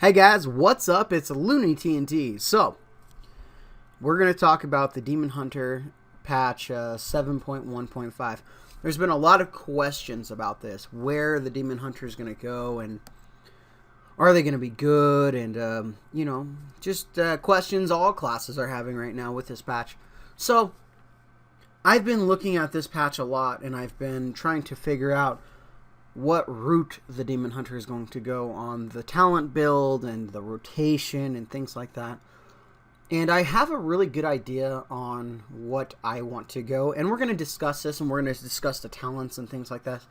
Hey guys, what's up? It's Looney TNT. So, we're going to talk about the Demon Hunter patch 7.1.5. There's been a lot of questions about this, where the Demon Hunter is going to go, and are they going to be good, and, just questions all classes are having right now with this patch. So, I've been looking at this patch a lot, and I've been trying to figure out what route the Demon Hunter is going to go on the talent build and the rotation and things like that. And I have a really good idea on what I want to go, and we're going to discuss this, and we're going to discuss the talents and things like that.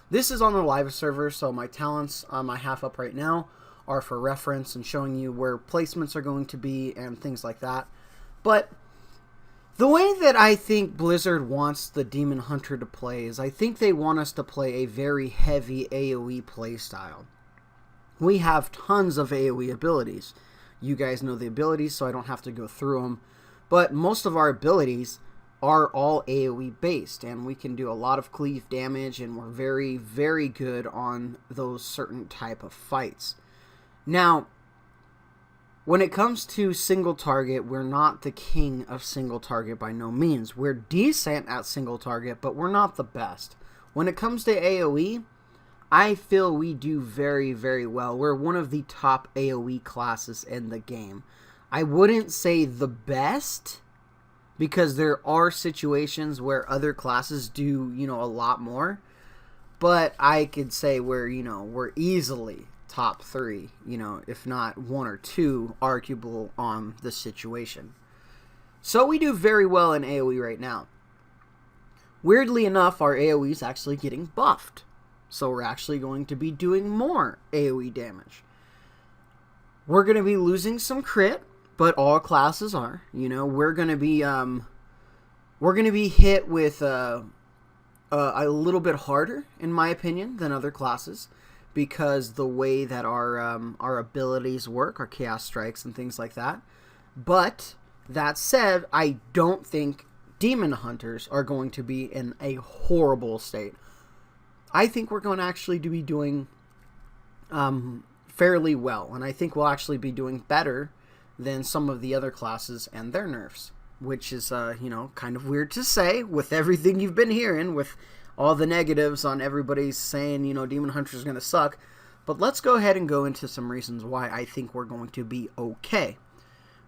This is on the live server, so my talents on my half up right now are for reference and showing you where placements are going to be and things like that. But the way that I think Blizzard wants the Demon Hunter to play is I think they want us to play a very heavy AoE playstyle. We have tons of AoE abilities. You guys know the abilities, so I don't have to go through them. But most of our abilities are all AoE based, and we can do a lot of cleave damage, and we're very, very good on those certain type of fights. Now, when it comes to single target, we're not the king of single target by no means. We're decent at single target, but we're not the best. When it comes to AoE, I feel we do very, very well. We're one of the top AoE classes in the game. I wouldn't say the best, because there are situations where other classes do, a lot more. But I could say we're easily top 3, if not 1 or 2 arguable on the situation. So we do very well in AoE right now. Weirdly enough, our AoE is actually getting buffed. So we're actually going to be doing more AoE damage. We're going to be losing some crit, but all classes are. We're going to be hit with a little bit harder, in my opinion, than other classes, because the way that our abilities work, our chaos strikes and things like that. But that said, I don't think Demon Hunters are going to be in a horrible state. I think we're going to actually be doing fairly well, and I think we'll actually be doing better than some of the other classes and their nerfs, which is kind of weird to say with everything you've been hearing with all the negatives on everybody's saying, Demon Hunter is going to suck. But let's go ahead and go into some reasons why I think we're going to be okay.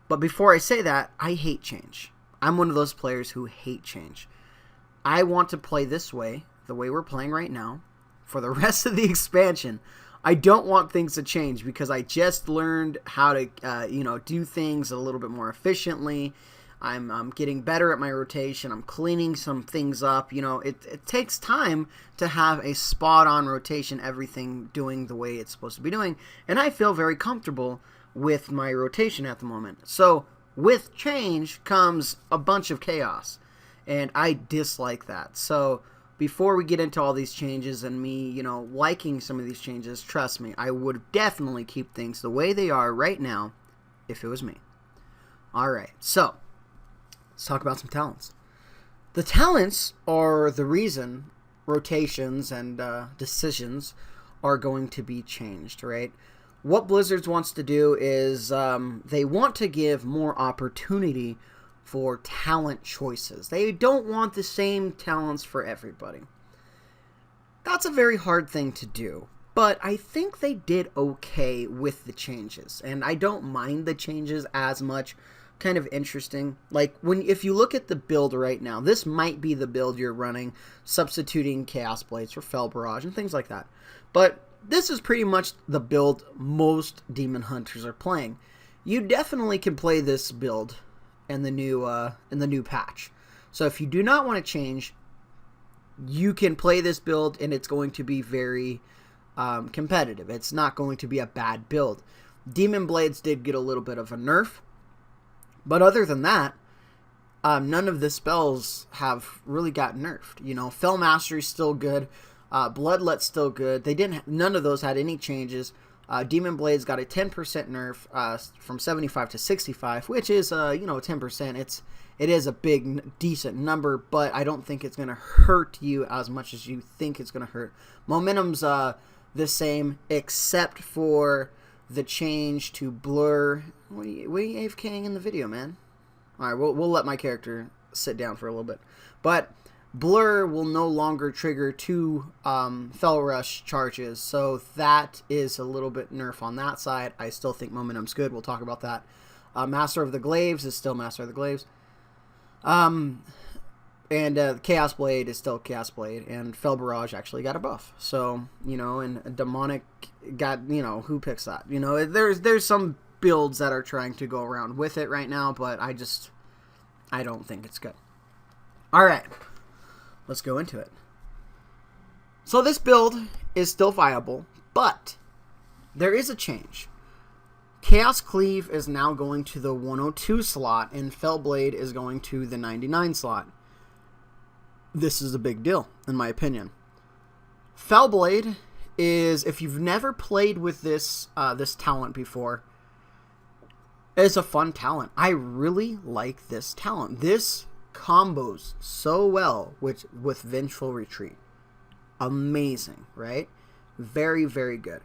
But before I say that, I hate change. I'm one of those players who hate change. I want to play this way, the way we're playing right now, for the rest of the expansion. I don't want things to change because I just learned how to, do things a little bit more efficiently. I'm getting better at my rotation. I'm cleaning some things up. It takes time to have a spot-on rotation, everything doing the way it's supposed to be doing. And I feel very comfortable with my rotation at the moment. So with change comes a bunch of chaos. And I dislike that. So before we get into all these changes and me, liking some of these changes, trust me, I would definitely keep things the way they are right now if it was me. Alright, so let's talk about some talents. The talents are the reason rotations and decisions are going to be changed, right? What Blizzard wants to do is they want to give more opportunity for talent choices. They don't want the same talents for everybody. That's a very hard thing to do, but I think they did okay with the changes, and I don't mind the changes as much. Kind of interesting. Like if you look at the build right now, this might be the build you're running, substituting Chaos Blades for Fel Barrage and things like that. But this is pretty much the build most Demon Hunters are playing. You definitely can play this build in the new patch. So if you do not want to change, you can play this build, and it's going to be very competitive. It's not going to be a bad build. Demon Blades did get a little bit of a nerf. But other than that, none of the spells have really got nerfed. Fel Mastery's still good. Bloodlet's still good. None of those had any changes. Demon Blades got a 10% nerf from 75 to 65, which is 10%. It is a big, decent number, but I don't think it's going to hurt you as much as you think it's going to hurt. Momentum's the same, except for the change to blur. What are you AFKing in the video, man? All right, we'll let my character sit down for a little bit. But blur will no longer trigger 2 Fel Rush charges, so that is a little bit nerf on that side. I still think momentum's good. We'll talk about that. Master of the Glaives is still Master of the Glaives. And Chaos Blade is still Chaos Blade, and Fel Barrage actually got a buff. So, and Demonic got, who picks that? There's some builds that are trying to go around with it right now, but I don't think it's good. Alright, let's go into it. So this build is still viable, but there is a change. Chaos Cleave is now going to the 102 slot, and Fellblade is going to the 99 slot. This is a big deal, in my opinion. Fellblade is, if you've never played with this talent before, is a fun talent. I really like this talent. This combos so well with Vengeful Retreat. Amazing, right? Very, very good.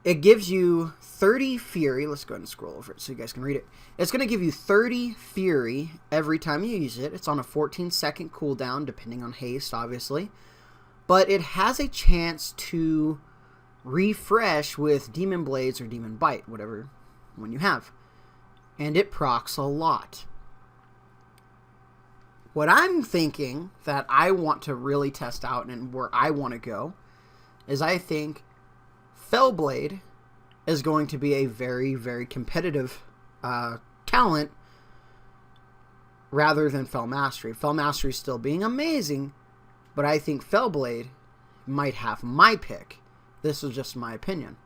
It gives you 30 Fury. Let's go ahead and scroll over it so you guys can read it. It's going to give you 30 Fury every time you use it. It's on a 14-second cooldown, depending on haste, obviously. But it has a chance to refresh with Demon Blades or Demon Bite, whatever one you have. And it procs a lot. What I'm thinking that I want to really test out and where I want to go is I think Fellblade is going to be a very, very competitive talent rather than Fel Mastery. Fel Mastery still being amazing, but I think Fellblade might have my pick. This is just my opinion.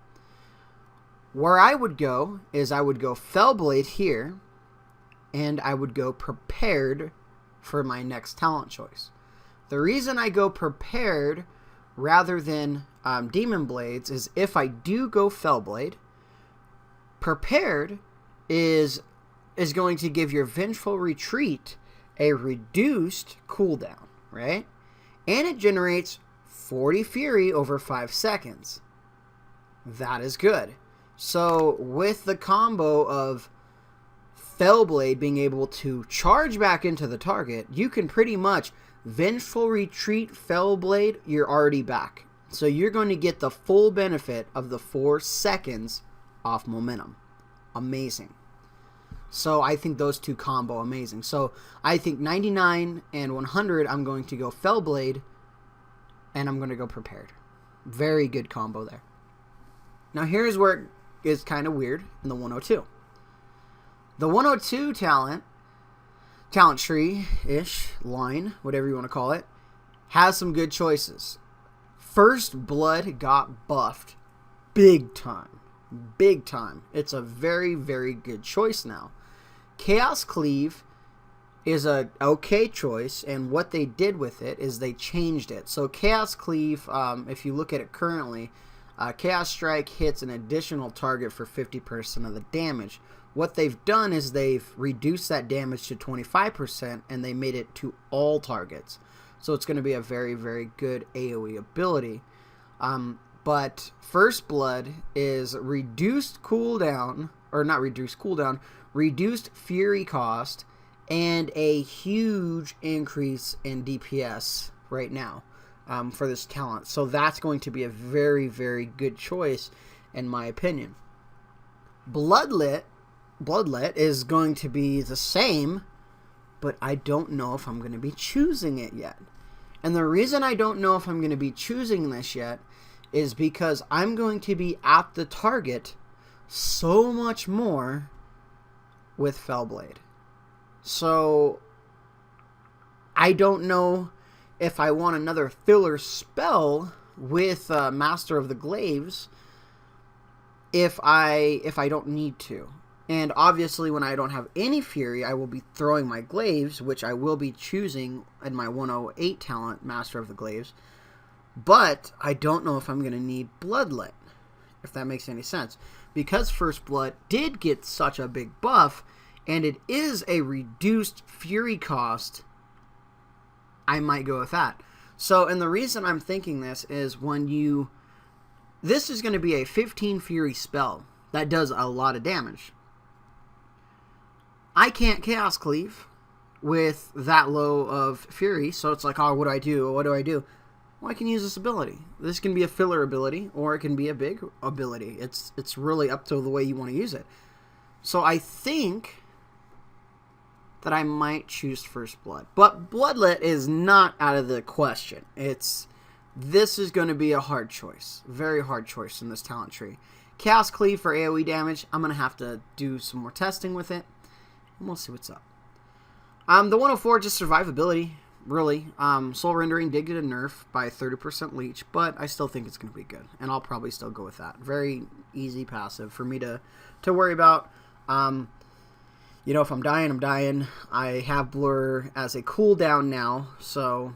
Where I would go is I would go Fellblade here, and I would go Prepared for my next talent choice. The reason I go Prepared rather than Demon Blades is if I do go Fellblade, Prepared is going to give your Vengeful Retreat a reduced cooldown, right? And it generates 40 Fury over 5 seconds. That is good. So with the combo of Fellblade being able to charge back into the target, you can pretty much Vengeful Retreat Fellblade, you're already back. So you're going to get the full benefit of the 4 seconds off momentum. Amazing. So I think those two combo amazing. So I think 99 and 100, I'm going to go Fellblade, and I'm going to go Prepared. Very good combo there. Now here's where it is kind of weird in the 102. The 102 talent tree-ish, line, whatever you want to call it, has some good choices. First Blood got buffed big time. Big time. It's a very, very good choice now. Chaos Cleave is a okay choice, and what they did with it is they changed it. So Chaos Cleave, if you look at it currently, Chaos Strike hits an additional target for 50% of the damage. What they've done is they've reduced that damage to 25%, and they made it to all targets. So it's going to be a very, very good AoE ability. But First Blood is reduced cooldown, or not reduced cooldown, reduced Fury cost, and a huge increase in DPS right now for this talent. So that's going to be a very, very good choice, in my opinion. Bloodlet is going to be the same, but I don't know if I'm going to be choosing it yet. And the reason I don't know if I'm going to be choosing this yet is because I'm going to be at the target so much more with Fellblade. So I don't know if I want another filler spell with Master of the Glaives if I don't need to. And obviously when I don't have any Fury, I will be throwing my Glaives, which I will be choosing in my 108 talent, Master of the Glaives. But I don't know if I'm going to need Bloodlet, if that makes any sense. Because First Blood did get such a big buff, and it is a reduced Fury cost, I might go with that. So, and the reason I'm thinking this is when you This is going to be a 15 Fury spell that does a lot of damage. I can't Chaos Cleave with that low of Fury, so it's like, oh, what do I do? What do I do? Well, I can use this ability. This can be a filler ability, or it can be a big ability. It's really up to the way you want to use it. So I think that I might choose First Blood. But Bloodlet is not out of the question. This is going to be a hard choice. Very hard choice in this talent tree. Chaos Cleave for AoE damage. I'm going to have to do some more testing with it. And we'll see what's up. The 104, just survivability. Really. Soul Rendering did get a nerf by 30% leech, but I still think it's going to be good. And I'll probably still go with that. Very easy passive for me to worry about. You know, if I'm dying, I'm dying. I have Blur as a cooldown now, so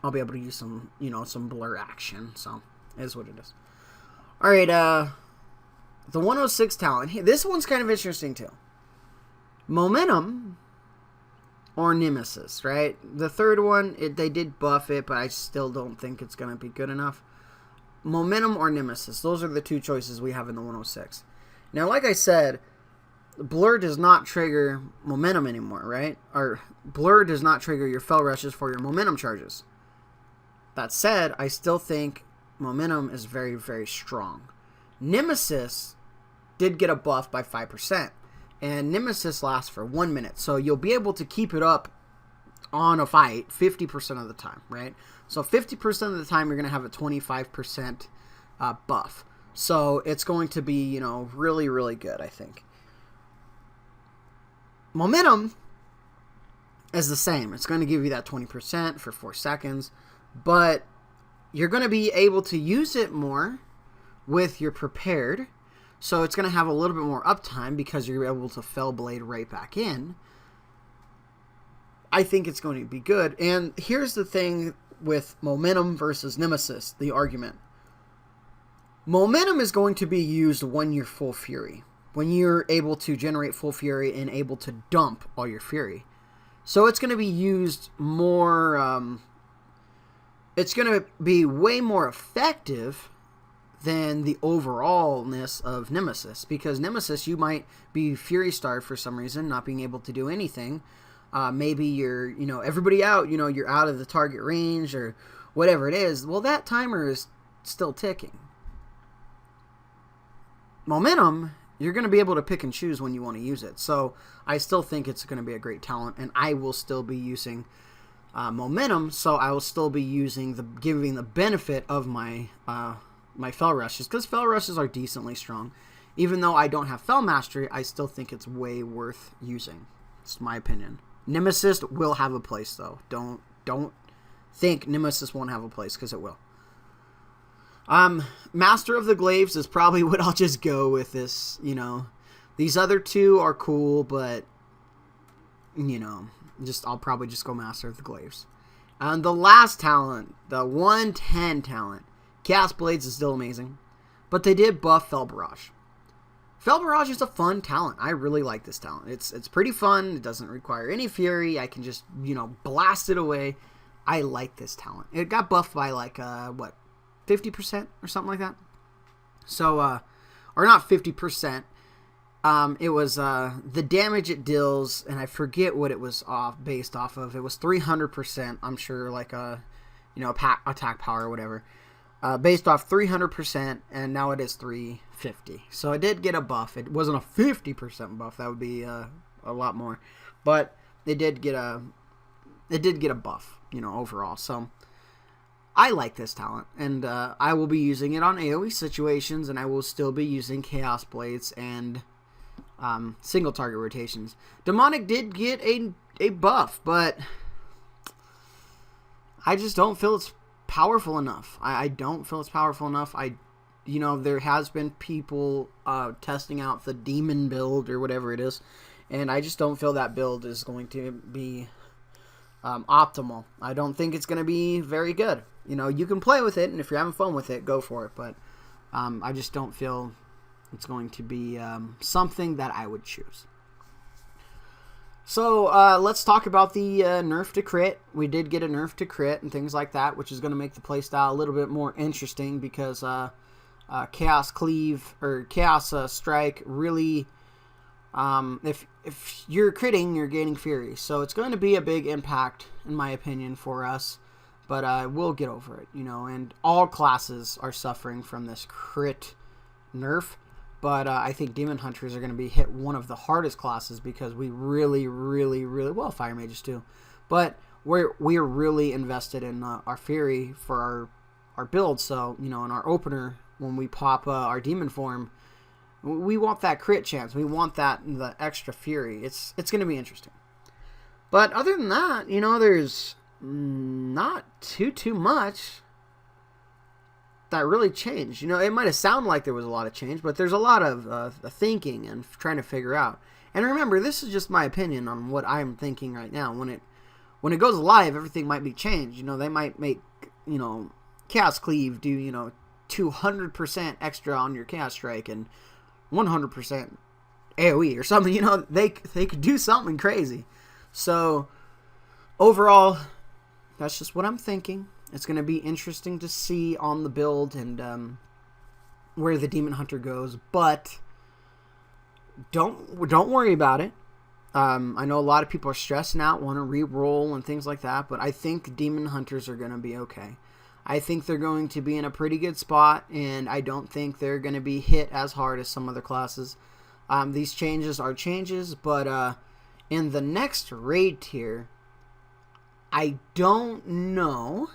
I'll be able to use some, you know, some Blur action. So, it is what it is. Alright, the 106 talent. This one's kind of interesting, too. Momentum or Nemesis, right? The third one, they did buff it, but I still don't think it's going to be good enough. Momentum or Nemesis. Those are the two choices we have in the 106. Now, like I said, Blur does not trigger momentum anymore, right? Or Blur does not trigger your Fel Rushes for your momentum charges. That said, I still think momentum is very, very strong. Nemesis did get a buff by 5%. And Nemesis lasts for 1 minute. So you'll be able to keep it up on a fight 50% of the time, right? So 50% of the time you're going to have a 25% buff. So it's going to be, you know, really, really good, I think. Momentum is the same. It's going to give you that 20% for 4 seconds. But you're going to be able to use it more with your prepared. So it's going to have a little bit more uptime because you're able to Fel Blade right back in. I think it's going to be good. And here's the thing with Momentum versus Nemesis, the argument. Momentum is going to be used when you're full Fury. When you're able to generate full Fury and able to dump all your Fury. So it's going to be used more... it's going to be way more effective than the overallness of Nemesis. Because Nemesis, you might be Fury starved for some reason, not being able to do anything. Maybe you're, you know, everybody out, you know, you're out of the target range or whatever it is. Well, that timer is still ticking. Momentum, you're going to be able to pick and choose when you want to use it. So I still think it's going to be a great talent, and I will still be using Momentum. So I will still be using giving the benefit of my my Fel Rushes, because Fel Rushes are decently strong. Even though I don't have Fel Mastery, I still think it's way worth using. It's my opinion. Nemesis will have a place, though. Don't think Nemesis won't have a place, because it will. Master of the Glaives is probably what I'll just go with this, you know. These other two are cool, but, you know, I'll probably just go Master of the Glaives. And the last talent, the 110 talent, Chaos Blades is still amazing, but they did buff Fel Barrage. Fel Barrage is a fun talent. I really like this talent. It's pretty fun. It doesn't require any Fury. I can just, you know, blast it away. I like this talent. It got buffed by like, 50% or something like that. So, or not 50%. It was the damage it deals, and I forget what it was based off of. It was 300%. I'm sure, like you know, attack power or whatever. Based off 300%, and now it is 350. So it did get a buff. It wasn't a 50% buff. That would be a lot more, but it did get a buff, you know, overall. So I like this talent, and I will be using it on AoE situations, and I will still be using Chaos Blades and single target rotations. Demonic did get a buff, but I just don't feel it's powerful enough. I don't feel it's powerful enough. You know, there has been people testing out the demon build or whatever it is, and I just don't feel that build is going to be optimal. I don't think it's going to be very good. You know, you can play with it, and if you're having fun with it, go for it, but I just don't feel it's going to be something that I would choose. So, let's talk about the nerf to crit. We did get a nerf to crit and things like that, which is going to make the playstyle a little bit more interesting because Chaos Cleave or Chaos Strike really. If you're critting, you're gaining Fury, so it's going to be a big impact, in my opinion, for us. But we'll get over it, And all classes are suffering from this crit nerf. But I think Demon Hunters are going to be hit one of the hardest classes because we really, well, Fire Mages too, but we're really invested in our Fury for our build. So in our opener when we pop our Demon form, we want that crit chance. We want the extra Fury. It's going to be interesting. But other than that, there's not too much that really changed. It might have sounded like there was a lot of change, but there's a lot of thinking and trying to figure out. And remember, this is just my opinion on what I'm thinking right now. When it goes live, everything might be changed. They might make Chaos Cleave do 200% extra on your Chaos Strike and 100% AoE or something. They could do something crazy. So overall, that's just what I'm thinking. It's going to be interesting to see on the build and where the Demon Hunter goes, but don't worry about it. I know a lot of people are stressing out, want to re-roll and things like that, but I think Demon Hunters are going to be okay. I think they're going to be in a pretty good spot, and I don't think they're going to be hit as hard as some other classes. These changes are changes, but in the next raid tier, I don't know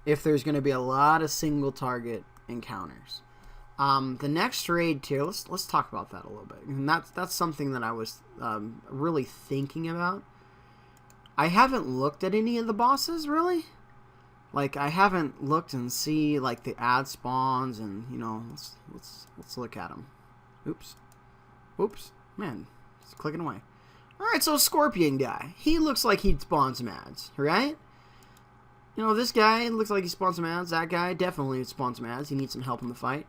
if there's going to be a lot of single target encounters. The next raid tier, let's talk about that a little bit. And that's something that I was really thinking about. I haven't looked at any of the bosses really. Like I haven't looked and see like the ad spawns and let's look at them. Oops, man, it's clicking away. All right, so Scorpion guy, he looks like he'd spawn some ads, right? This guy looks like he spawns some ads. That guy definitely spawns some ads. He needs some help in the fight.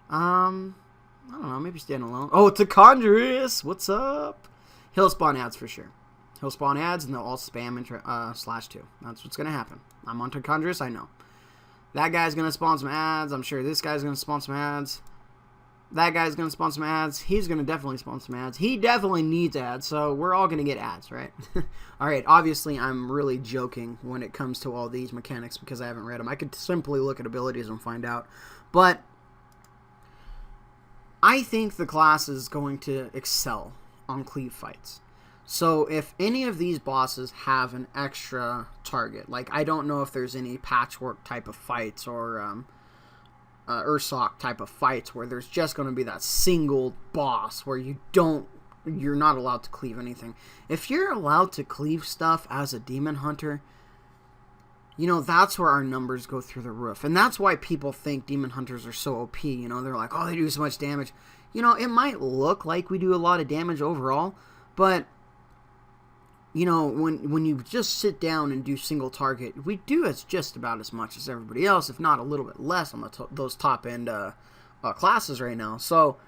I don't know, maybe stand alone. Oh, it's a Conjurus. What's up? He'll spawn ads for sure. He'll spawn ads and they'll all spam and /2. That's what's going to happen. I'm on to Conjurus, I know. That guy's going to spawn some ads. I'm sure this guy's going to spawn some ads. That guy's going to spawn some ads. He's going to definitely spawn some ads. He definitely needs ads, so we're all going to get ads, right? Alright, obviously I'm really joking when it comes to all these mechanics because I haven't read them. I could simply look at abilities and find out. But I think the class is going to excel on cleave fights. So if any of these bosses have an extra target, like I don't know if there's any patchwork type of fights or Ursoc type of fights where there's just going to be that single boss where you're not allowed to cleave anything. If you're allowed to cleave stuff as a Demon Hunter, that's where our numbers go through the roof. And that's why people think Demon Hunters are so OP. They're like, oh, they do so much damage. It might look like we do a lot of damage overall, but when you just sit down and do single target, we do just about as much as everybody else, if not a little bit less on those top end classes right now. So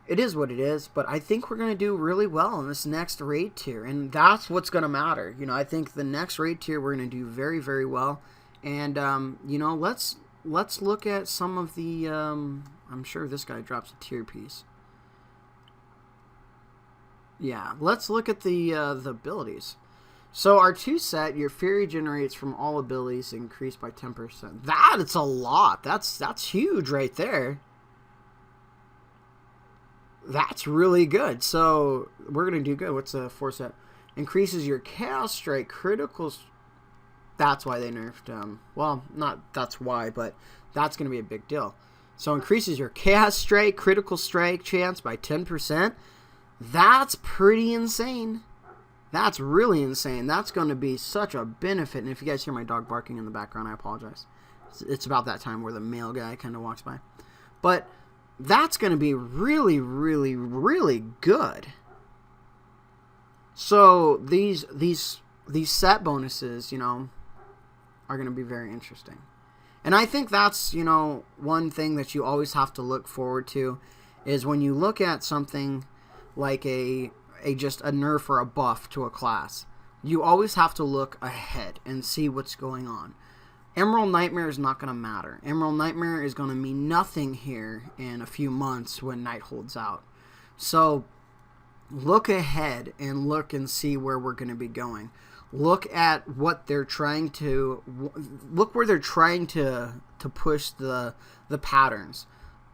it is what it is, but I think we're going to do really well in this next raid tier, and that's what's going to matter. I think the next raid tier we're going to do very, very well, and let's look at some of the. I'm sure this guy drops a tier piece. Yeah, let's look at the abilities. So our 2 set, your Fury generates from all abilities increased by 10%. That's a lot. That's huge right there. That's really good. So we're going to do good. What's a 4 set? Increases your Chaos Strike critical. That's why they nerfed. Well, not that's why, but that's going to be a big deal. So increases your Chaos Strike critical strike chance by 10%. That's pretty insane. That's really insane. That's going to be such a benefit. And if you guys hear my dog barking in the background, I apologize. It's about that time where the male guy kind of walks by. But that's going to be really, really, really good. So these set bonuses, are going to be very interesting. And I think that's, one thing that you always have to look forward to is when you look at something like just a nerf or a buff to a class, you always have to look ahead and see what's going on. Emerald Nightmare is not going to matter. Emerald Nightmare is going to mean nothing here in a few months when night holds out. So look ahead and look and see where we're going to be going. Look at what they're trying to... Look where they're trying to push the patterns.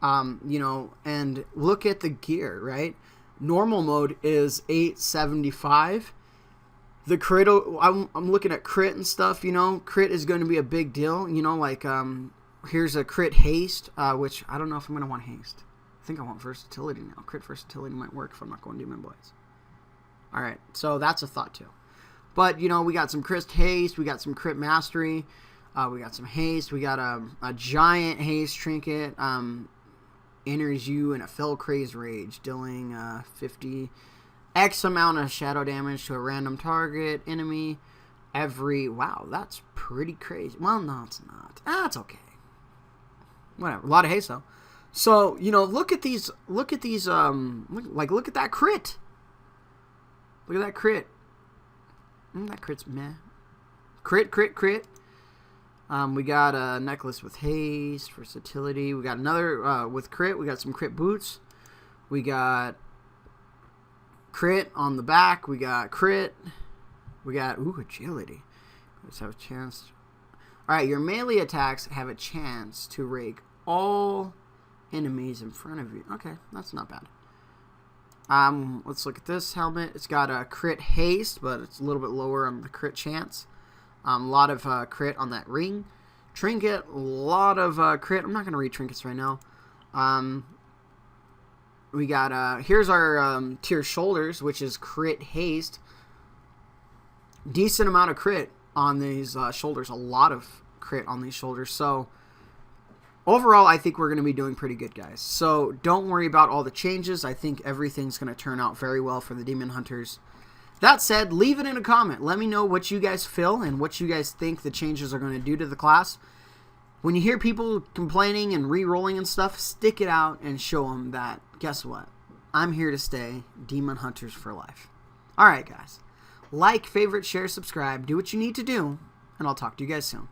You know, and look at the gear, right? Normal mode is 875. The crit, I'm looking at crit and stuff, you know. Crit is going to be a big deal, you know, like, here's a crit haste, which I don't know if I'm going to want haste. I think I want versatility now. Crit versatility might work if I'm not going Demon Blades. Alright, so that's a thought too. But, you know, we got some crit haste, we got some crit mastery, we got some haste, we got a giant haste trinket, enters you in a fell craze rage, dealing 50... X amount of shadow damage to a random target, enemy, every... Wow, that's pretty crazy. Well, no, it's not. It's okay. Whatever. A lot of haste, though. So, you know, look at these, look at that crit. Look at that crit. That crit's meh. Crit. We got a necklace with haste, versatility. We got another with crit. We got some crit boots. We got... crit on the back. We got crit. We got agility. Let's have a chance. Alright, your melee attacks have a chance to rake all enemies in front of you. Okay, that's not bad. Let's look at this helmet. It's got a crit haste, but it's a little bit lower on the crit chance. A lot of crit on that ring. Trinket, a lot of crit. I'm not going to read trinkets right now. We got, here's our tier shoulders, which is crit haste. Decent amount of crit on these shoulders. A lot of crit on these shoulders. So, overall, I think we're going to be doing pretty good, guys. So, don't worry about all the changes. I think everything's going to turn out very well for the Demon Hunters. That said, leave it in a comment. Let me know what you guys feel and what you guys think the changes are going to do to the class. When you hear people complaining and re-rolling and stuff, stick it out and show them that, guess what? I'm here to stay. Demon Hunters for life. Alright, guys. Like, favorite, share, subscribe. Do what you need to do, and I'll talk to you guys soon.